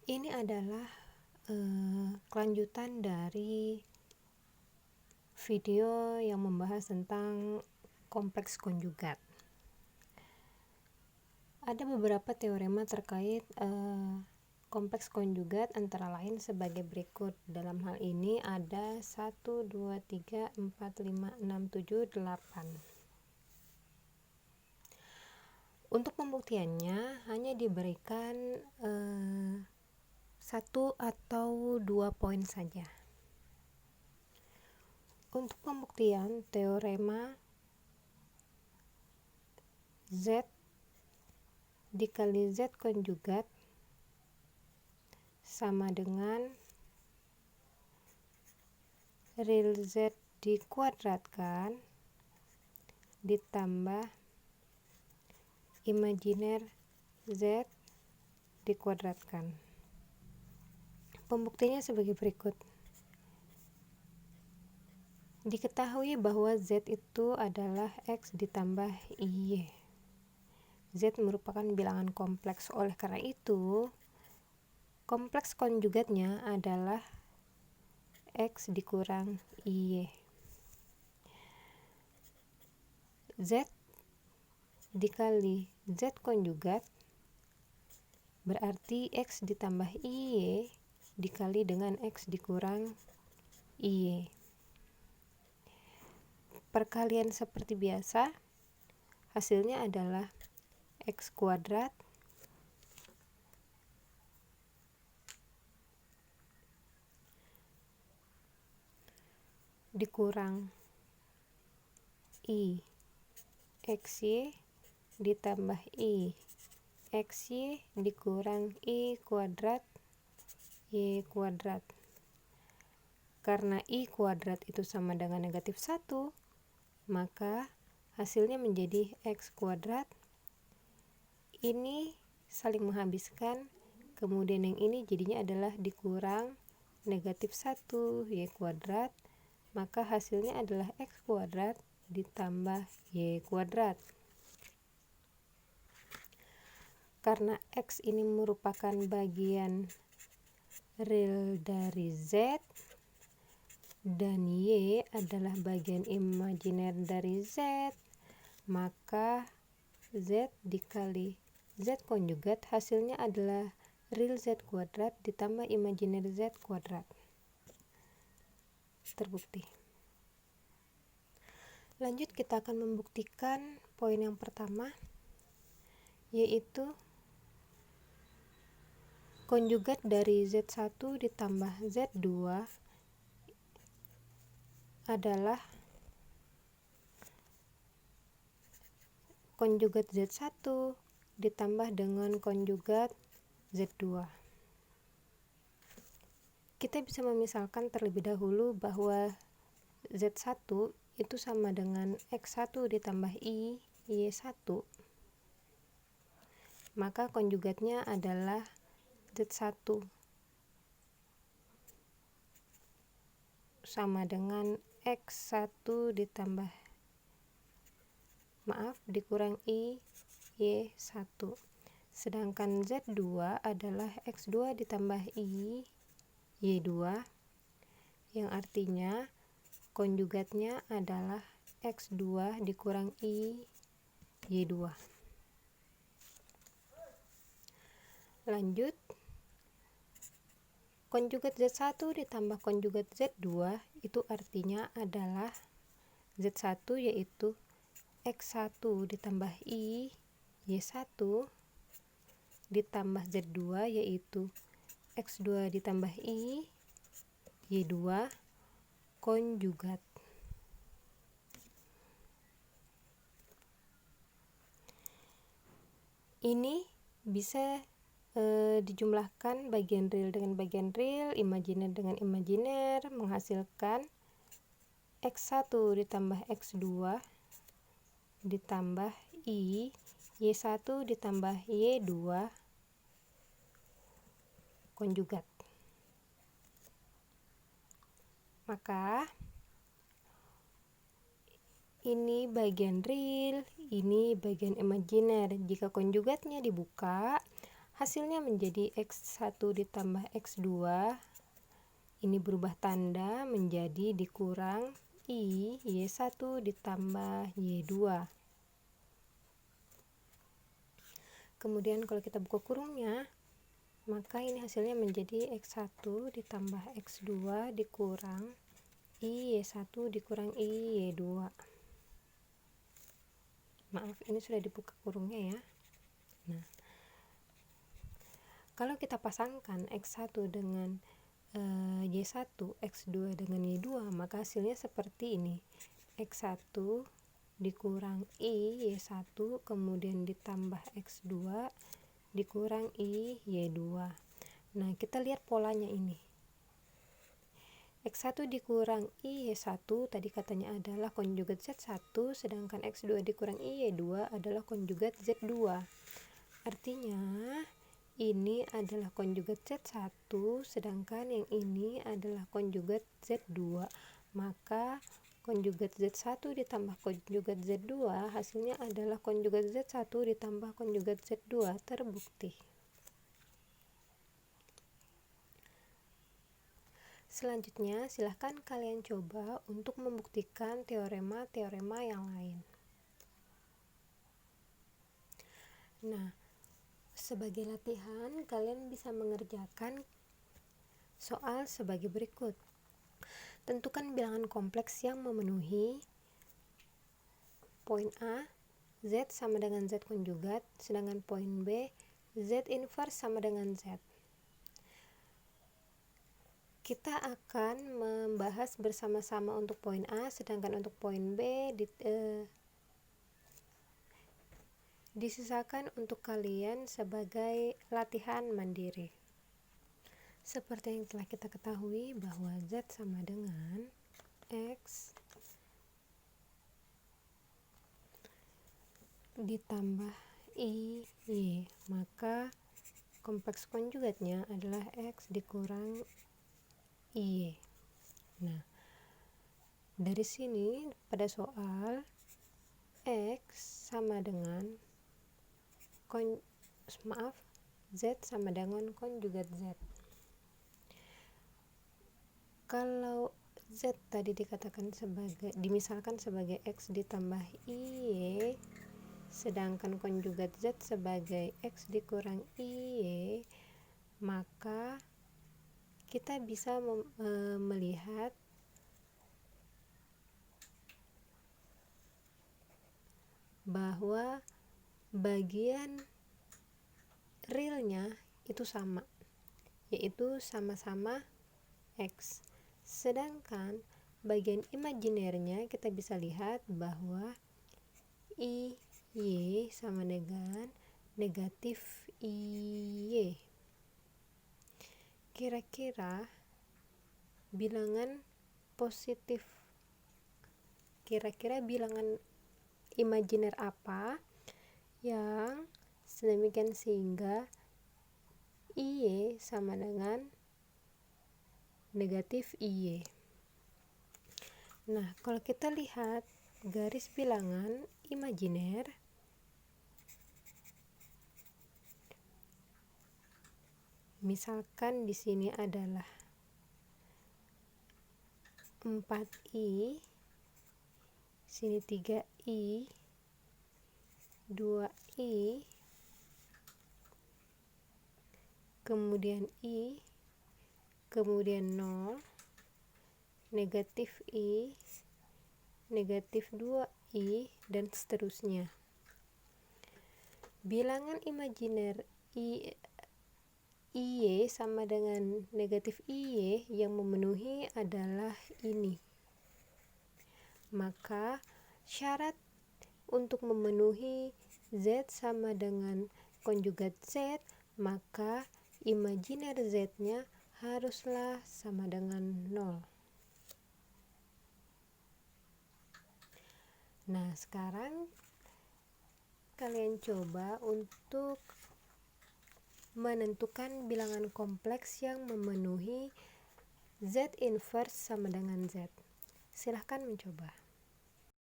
Ini adalah kelanjutan dari video yang membahas tentang kompleks konjugat. Ada beberapa teorema terkait kompleks konjugat, antara lain sebagai berikut. Dalam hal ini ada 1, 2, 3, 4, 5, 6, 7, 8. Untuk pembuktiannya hanya diberikan 1 atau 2 poin saja. Untuk pembuktian teorema Z dikali Z konjugat sama dengan real Z dikuadratkan ditambah imajiner Z dikuadratkan. Pembuktiannya sebagai berikut. Diketahui bahwa Z itu adalah X ditambah Y. Z merupakan bilangan kompleks, oleh karena itu kompleks konjugatnya adalah X dikurang Y. Z dikali Z konjugat berarti X ditambah Y dikali dengan X dikurang Y. Perkalian seperti biasa, hasilnya adalah X kuadrat dikurang I XY ditambah I XY dikurang I kuadrat Y kuadrat. Karena I kuadrat itu sama dengan negatif 1, maka hasilnya menjadi X kuadrat. Ini saling menghabiskan, kemudian yang ini jadinya adalah dikurang negatif 1 Y kuadrat, maka hasilnya adalah X kuadrat ditambah Y kuadrat. Karena X ini merupakan bagian real dari Z dan Y adalah bagian imajiner dari Z, maka Z dikali Z konjugat hasilnya adalah real Z kuadrat ditambah imajiner Z kuadrat. Terbukti. Lanjut, kita akan membuktikan poin yang pertama, yaitu konjugat dari Z1 ditambah Z2 adalah konjugat Z1 ditambah dengan konjugat Z2. Kita bisa memisalkan terlebih dahulu bahwa Z1 itu sama dengan X1 ditambah I Y1, maka konjugatnya adalah Z1 sama dengan X1 dikurang I Y1. Sedangkan Z2 adalah X2 ditambah I Y2, yang artinya konjugatnya adalah X2 dikurang I Y2. Lanjut, konjugat Z1 ditambah konjugat Z2 itu artinya adalah Z1 yaitu X1 ditambah I Y1 ditambah Z2 yaitu X2 ditambah I Y2 konjugat. Ini bisa dijumlahkan bagian real dengan bagian real, imajiner dengan imajiner, menghasilkan X1 ditambah X2 ditambah I Y1 ditambah Y2 konjugat. Maka ini bagian real, ini bagian imajiner. Jika konjugatnya dibuka, hasilnya menjadi X1 ditambah X2. Ini berubah tanda menjadi dikurang I Y1 ditambah Y2. Kemudian kalau kita buka kurungnya, maka ini hasilnya menjadi X1 ditambah X2 dikurang I Y1 dikurang I Y2. Maaf, ini sudah dibuka kurungnya ya. Nah, kalau kita pasangkan X1 dengan Y1, X2 dengan Y2, maka hasilnya seperti ini. X1 dikurang I Y1 kemudian ditambah X2 dikurang I Y2. Nah, kita lihat polanya ini. X1 dikurang I Y1 tadi katanya adalah konjugat Z1, sedangkan X2 dikurang I Y2 adalah konjugat Z2. Artinya ini adalah konjugat Z1, sedangkan yang ini adalah konjugat Z2. Maka konjugat Z1 ditambah konjugat Z2 hasilnya adalah konjugat Z1 ditambah konjugat Z2 terbukti. Selanjutnya, silahkan kalian coba untuk membuktikan teorema-teorema yang lain. Nah, sebagai latihan, kalian bisa mengerjakan soal sebagai berikut. Tentukan bilangan kompleks yang memenuhi poin A, Z sama dengan Z konjugat, sedangkan poin B, Z inverse sama dengan Z. Kita akan membahas bersama-sama untuk poin A, sedangkan untuk poin B disisakan untuk kalian sebagai latihan mandiri. Seperti yang telah kita ketahui bahwa Z sama dengan X ditambah I, Y, maka kompleks konjugatnya adalah X dikurang I, Y. Nah, dari sini pada soal X sama dengan Z sama dengan konjugat Z. Kalau Z tadi dimisalkan sebagai X ditambah I, sedangkan konjugat Z sebagai X dikurang I, maka kita bisa melihat bahwa bagian realnya itu sama, yaitu sama-sama X. Sedangkan bagian imajinernya kita bisa lihat bahwa I, Y sama dengan negatif I, Y. Kira-kira bilangan positif, kira-kira bilangan imajiner apa yang sedemikian sehingga I, Y sama dengan negatif I, Y. Nah, kalau kita lihat garis bilangan imajiner, misalkan di sini adalah 4I, sini 3I, 2I, kemudian I, kemudian 0, negatif I, negatif 2I, dan seterusnya. Bilangan imajiner I, Y sama dengan negatif I, Y yang memenuhi adalah ini. Maka syarat untuk memenuhi Z sama dengan konjugat Z, maka imajiner Z-nya haruslah sama dengan 0. Nah, sekarang kalian coba untuk menentukan bilangan kompleks yang memenuhi Z inverse sama dengan Z. Silahkan mencoba.